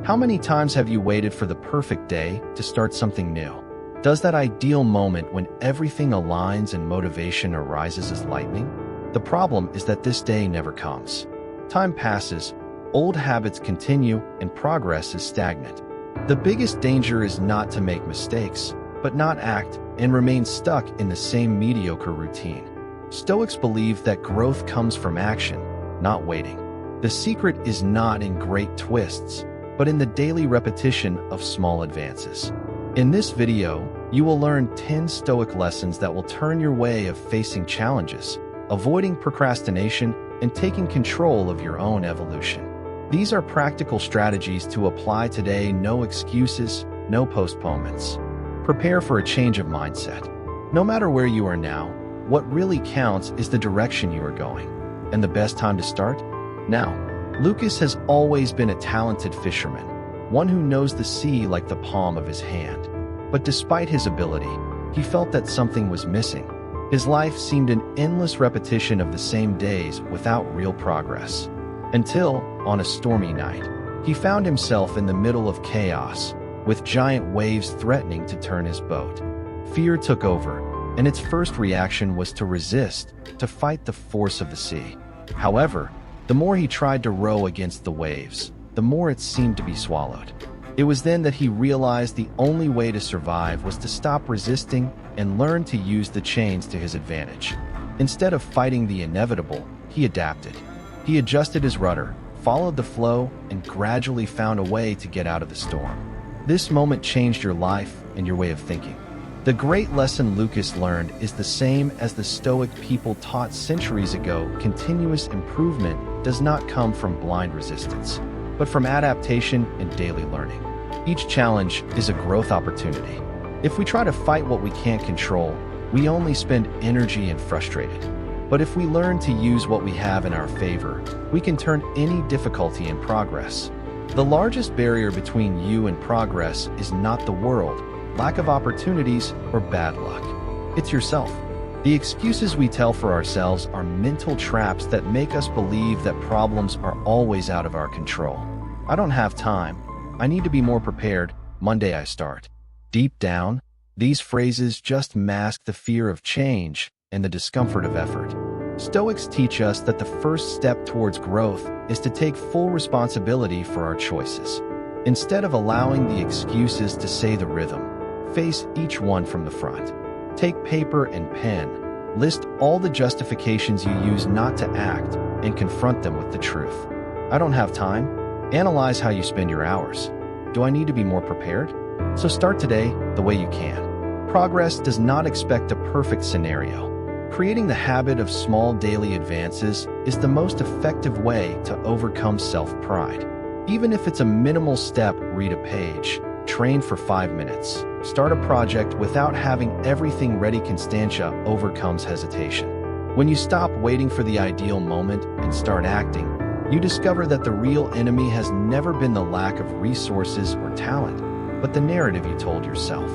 How many times have you waited for the perfect day to start something new? Does that ideal moment when everything aligns and motivation arises as lightning? The problem is that this day never comes. Time passes, old habits continue, and progress is stagnant. The biggest danger is not to make mistakes, but not act and remain stuck in the same mediocre routine. Stoics believe that growth comes from action, not waiting. The secret is not in great twists, but in the daily repetition of small advances. In this video, you will learn 10 Stoic lessons that will turn your way of facing challenges, avoiding procrastination, and taking control of your own evolution. These are practical strategies to apply today. No excuses, no postponements. Prepare for a change of mindset. No matter where you are now, what really counts is the direction you are going. And the best time to start? Now. Lucas has always been a talented fisherman, one who knows the sea like the palm of his hand. But despite his ability, he felt that something was missing. His life seemed an endless repetition of the same days without real progress. Until, on a stormy night, he found himself in the middle of chaos, with giant waves threatening to turn his boat. Fear took over, and its first reaction was to resist, to fight the force of the sea. However, the more he tried to row against the waves, the more it seemed to be swallowed. It was then that he realized the only way to survive was to stop resisting and learn to use the chains to his advantage. Instead of fighting the inevitable, he adapted. He adjusted his rudder, followed the flow, and gradually found a way to get out of the storm. This moment changed your life and your way of thinking. The great lesson Lucas learned is the same as the Stoic people taught centuries ago. Continuous improvement does not come from blind resistance, but from adaptation and daily learning. Each challenge is a growth opportunity. If we try to fight what we can't control, we only spend energy and frustrated. But if we learn to use what we have in our favor, we can turn any difficulty in progress. The largest barrier between you and progress is not the world, lack of opportunities, or bad luck. It's yourself. The excuses we tell for ourselves are mental traps that make us believe that problems are always out of our control. I don't have time. I need to be more prepared. Monday I start. Deep down, these phrases just mask the fear of change and the discomfort of effort. Stoics teach us that the first step towards growth is to take full responsibility for our choices. Instead of allowing the excuses to say the rhythm, face each one from the front. Take paper and pen, list all the justifications you use not to act, and confront them with the truth. I don't have time. Analyze how you spend your hours. Do I need to be more prepared? So start today the way you can. Progress does not expect a perfect scenario. Creating the habit of small daily advances is the most effective way to overcome self-pride. Even if it's a minimal step, read a page, train for 5 minutes, start a project without having everything ready. Constantia overcomes hesitation. When you stop waiting for the ideal moment and start acting, you discover that the real enemy has never been the lack of resources or talent, but the narrative you told yourself.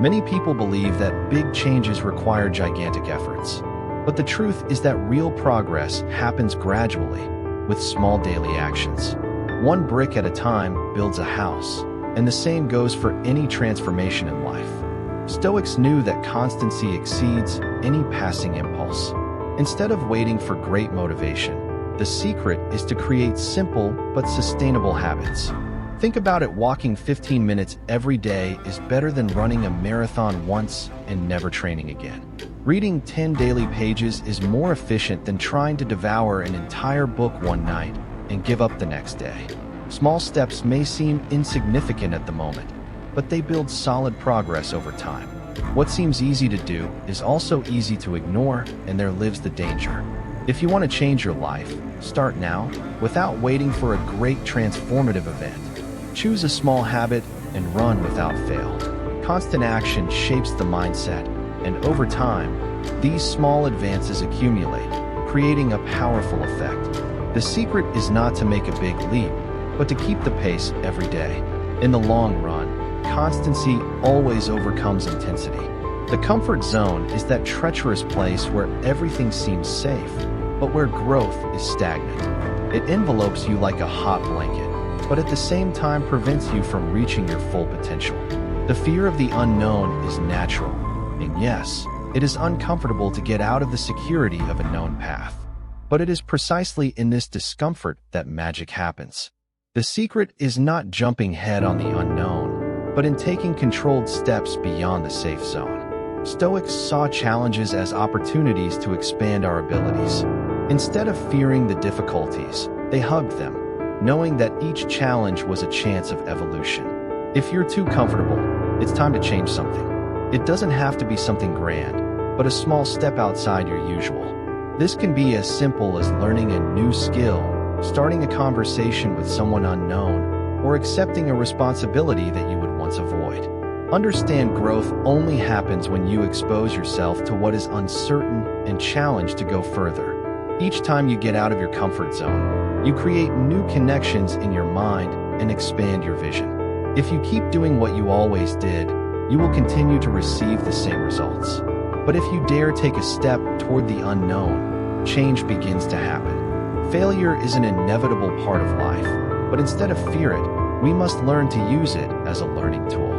Many people believe that big changes require gigantic efforts, but the truth is that real progress happens gradually, with small daily actions. One brick at a time builds a house, and the same goes for any transformation in life. Stoics knew that constancy exceeds any passing impulse. Instead of waiting for great motivation, the secret is to create simple but sustainable habits. Think about it: walking 15 minutes every day is better than running a marathon once and never training again. Reading 10 daily pages is more efficient than trying to devour an entire book one night and give up the next day. Small steps may seem insignificant at the moment, but they build solid progress over time. What seems easy to do is also easy to ignore, and there lives the danger. If you want to change your life, start now, without waiting for a great transformative event. Choose a small habit and run without fail. Constant action shapes the mindset, and over time, these small advances accumulate, creating a powerful effect. The secret is not to make a big leap, but to keep the pace every day. In the long run, constancy always overcomes intensity. The comfort zone is that treacherous place where everything seems safe, but where growth is stagnant. It envelopes you like a hot blanket, but at the same time prevents you from reaching your full potential. The fear of the unknown is natural, and yes, it is uncomfortable to get out of the security of a known path. But it is precisely in this discomfort that magic happens. The secret is not jumping head on the unknown, but in taking controlled steps beyond the safe zone. Stoics saw challenges as opportunities to expand our abilities. Instead of fearing the difficulties, they hugged them, knowing that each challenge was a chance of evolution. If you're too comfortable, it's time to change something. It doesn't have to be something grand, but a small step outside your usual. This can be as simple as learning a new skill, starting a conversation with someone unknown, or accepting a responsibility that you would once avoid. Understand growth only happens when you expose yourself to what is uncertain and challenge to go further. Each time you get out of your comfort zone, you create new connections in your mind and expand your vision. If you keep doing what you always did, you will continue to receive the same results. But if you dare take a step toward the unknown, change begins to happen. Failure is an inevitable part of life, but instead of fear it, we must learn to use it as a learning tool.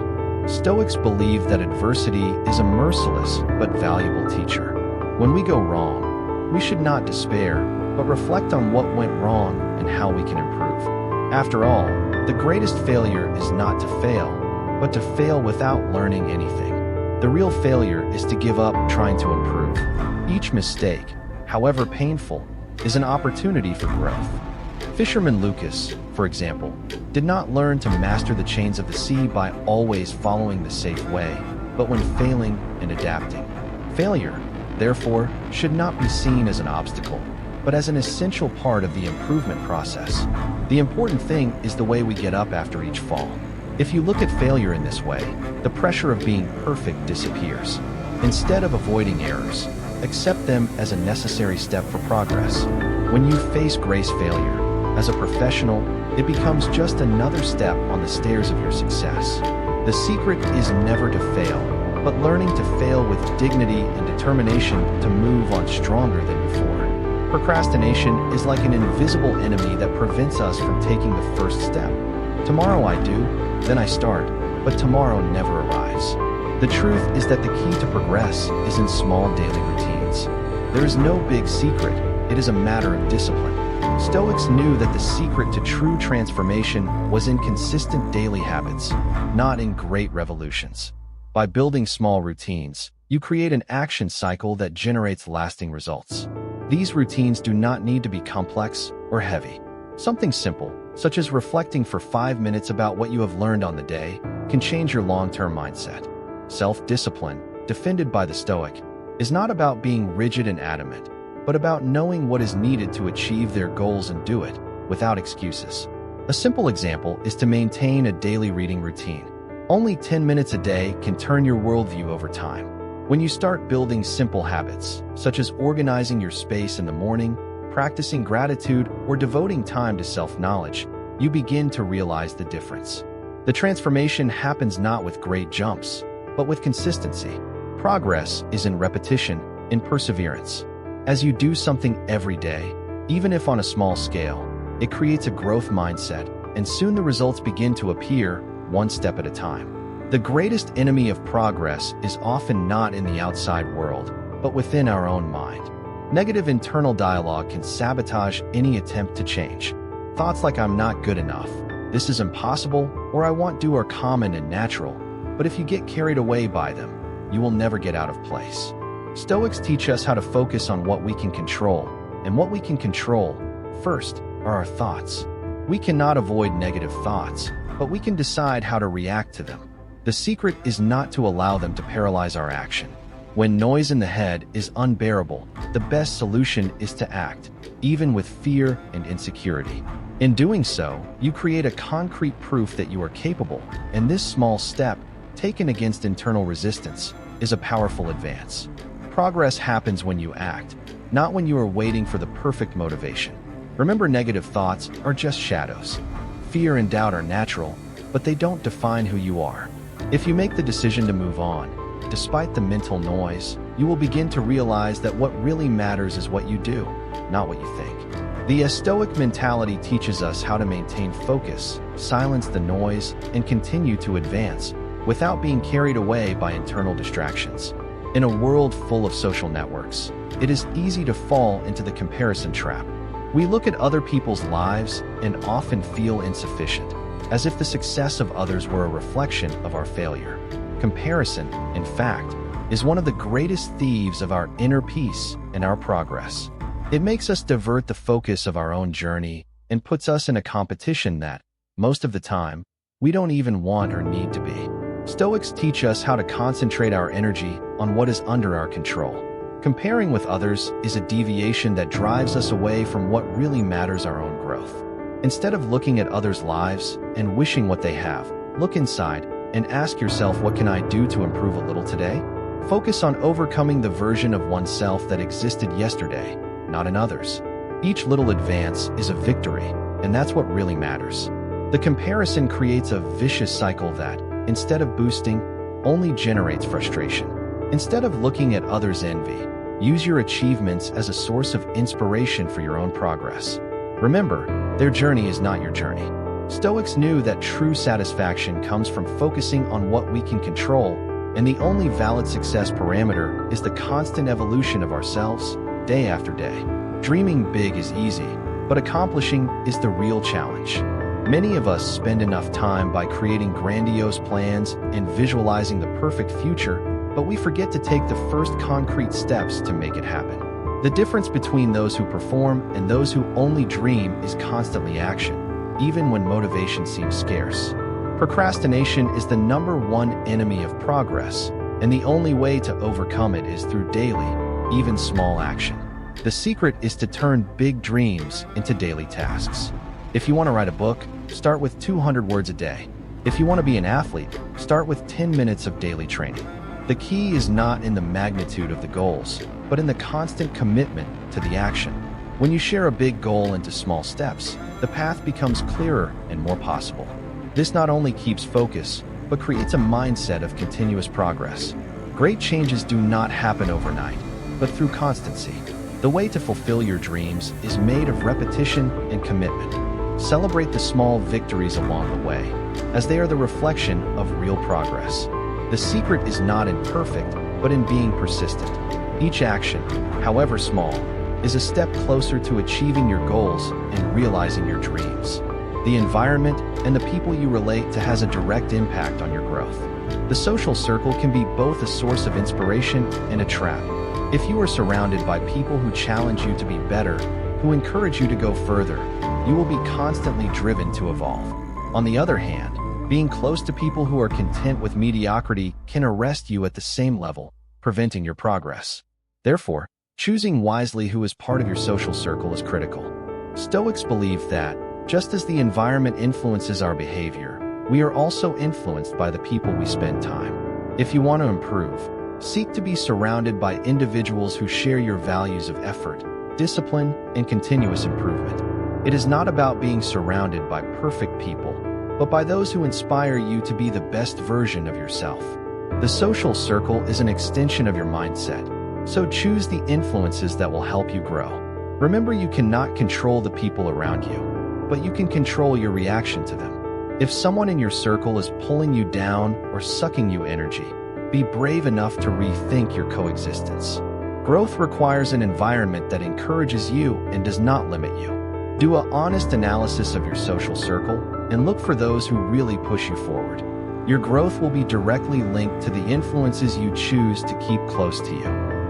Stoics believe that adversity is a merciless but valuable teacher. When we go wrong, we should not despair, but reflect on what went wrong and how we can improve. After all, the greatest failure is not to fail, but to fail without learning anything. The real failure is to give up trying to improve. Each mistake, however painful, is an opportunity for growth. Fisherman Lucas, for example, did not learn to master the chains of the sea by always following the safe way, but when failing and adapting. Failure, therefore, should not be seen as an obstacle, but as an essential part of the improvement process. The important thing is the way we get up after each fall. If you look at failure in this way, the pressure of being perfect disappears. Instead of avoiding errors, accept them as a necessary step for progress. When you face grace failure, as a professional, it becomes just another step on the stairs of your success. The secret is never to fail, but learning to fail with dignity and determination to move on stronger than before. Procrastination is like an invisible enemy that prevents us from taking the first step. Tomorrow I do, then I start, but tomorrow never arrives. The truth is that the key to progress is in small daily routines. There is no big secret, it is a matter of discipline. Stoics knew that the secret to true transformation was in consistent daily habits, not in great revolutions. By building small routines, you create an action cycle that generates lasting results. These routines do not need to be complex or heavy. Something simple, such as reflecting for 5 minutes about what you have learned on the day, can change your long-term mindset. Self-discipline, defended by the Stoic, is not about being rigid and adamant, but about knowing what is needed to achieve their goals and do it, without excuses. A simple example is to maintain a daily reading routine. Only 10 minutes a day can turn your worldview over time. When you start building simple habits, such as organizing your space in the morning, practicing gratitude, or devoting time to self-knowledge, you begin to realize the difference. The transformation happens not with great jumps, but with consistency. Progress is in repetition, in perseverance. As you do something every day, even if on a small scale, it creates a growth mindset, and soon the results begin to appear, one step at a time. The greatest enemy of progress is often not in the outside world, but within our own mind. Negative internal dialogue can sabotage any attempt to change. Thoughts like "I'm not good enough," "this is impossible," or "I want to" are common and natural, but if you get carried away by them, you will never get out of place. Stoics teach us how to focus on what we can control, and what we can control, first, are our thoughts. We cannot avoid negative thoughts, but we can decide how to react to them. The secret is not to allow them to paralyze our action. When noise in the head is unbearable, the best solution is to act, even with fear and insecurity. In doing so, you create a concrete proof that you are capable, and this small step, taken against internal resistance, is a powerful advance. Progress happens when you act, not when you are waiting for the perfect motivation. Remember, negative thoughts are just shadows. Fear and doubt are natural, but they don't define who you are. If you make the decision to move on, despite the mental noise, you will begin to realize that what really matters is what you do, not what you think. The Stoic mentality teaches us how to maintain focus, silence the noise, and continue to advance without being carried away by internal distractions. In a world full of social networks, it is easy to fall into the comparison trap. We look at other people's lives and often feel insufficient, as if the success of others were a reflection of our failure. Comparison, in fact, is one of the greatest thieves of our inner peace and our progress. It makes us divert the focus of our own journey and puts us in a competition that, most of the time, we don't even want or need to be. Stoics teach us how to concentrate our energy on what is under our control. Comparing with others is a deviation that drives us away from what really matters: our own growth. Instead of looking at others' lives and wishing what they have, look inside and ask yourself, what can I do to improve a little today? Focus on overcoming the version of oneself that existed yesterday, not in others. Each little advance is a victory, and that's what really matters. The comparison creates a vicious cycle that, instead of boosting, only generates frustration. Instead of looking at others' envy, use your achievements as a source of inspiration for your own progress. Remember, their journey is not your journey. Stoics knew that true satisfaction comes from focusing on what we can control, and the only valid success parameter is the constant evolution of ourselves, day after day. Dreaming big is easy, but accomplishing is the real challenge. Many of us spend enough time by creating grandiose plans and visualizing the perfect future, but we forget to take the first concrete steps to make it happen. The difference between those who perform and those who only dream is constantly action, even when motivation seems scarce. Procrastination is the #1 enemy of progress, and the only way to overcome it is through daily, even small action. The secret is to turn big dreams into daily tasks. If you want to write a book, start with 200 words a day. If you want to be an athlete, start with 10 minutes of daily training. The key is not in the magnitude of the goals, but in the constant commitment to the action. When you share a big goal into small steps, the path becomes clearer and more possible. This not only keeps focus, but creates a mindset of continuous progress. Great changes do not happen overnight, but through constancy. The way to fulfill your dreams is made of repetition and commitment. Celebrate the small victories along the way, as they are the reflection of real progress. The secret is not in perfect, but in being persistent. Each action, however small, is a step closer to achieving your goals and realizing your dreams. The environment and the people you relate to has a direct impact on your growth. The social circle can be both a source of inspiration and a trap. If you are surrounded by people who challenge you to be better, who encourage you to go further, you will be constantly driven to evolve. On the other hand, being close to people who are content with mediocrity can arrest you at the same level, preventing your progress. Therefore, choosing wisely who is part of your social circle is critical. Stoics believe that, just as the environment influences our behavior, we are also influenced by the people we spend time. If you want to improve, seek to be surrounded by individuals who share your values of effort, discipline, and continuous improvement. It is not about being surrounded by perfect people, but by those who inspire you to be the best version of yourself. The social circle is an extension of your mindset, so choose the influences that will help you grow. Remember, you cannot control the people around you, but you can control your reaction to them. If someone in your circle is pulling you down or sucking you energy, be brave enough to rethink your coexistence. Growth requires an environment that encourages you and does not limit you. Do an honest analysis of your social circle and look for those who really push you forward. Your growth will be directly linked to the influences you choose to keep close to you.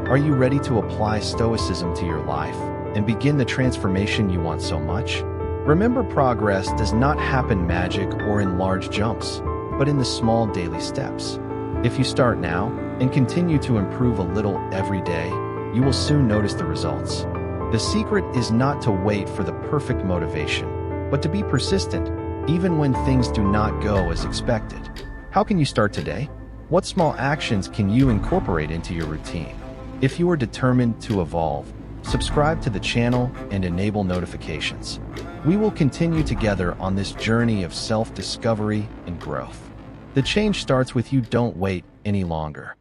Are you ready to apply Stoicism to your life and begin the transformation you want so much? Remember, progress does not happen magic or in large jumps, but in the small daily steps. If you start now and continue to improve a little every day, you will soon notice the results. The secret is not to wait for the perfect motivation, but to be persistent, even when things do not go as expected. How can you start today? What small actions can you incorporate into your routine? If you are determined to evolve, subscribe to the channel and enable notifications. We will continue together on this journey of self-discovery and growth. The change starts with you. Don't wait any longer.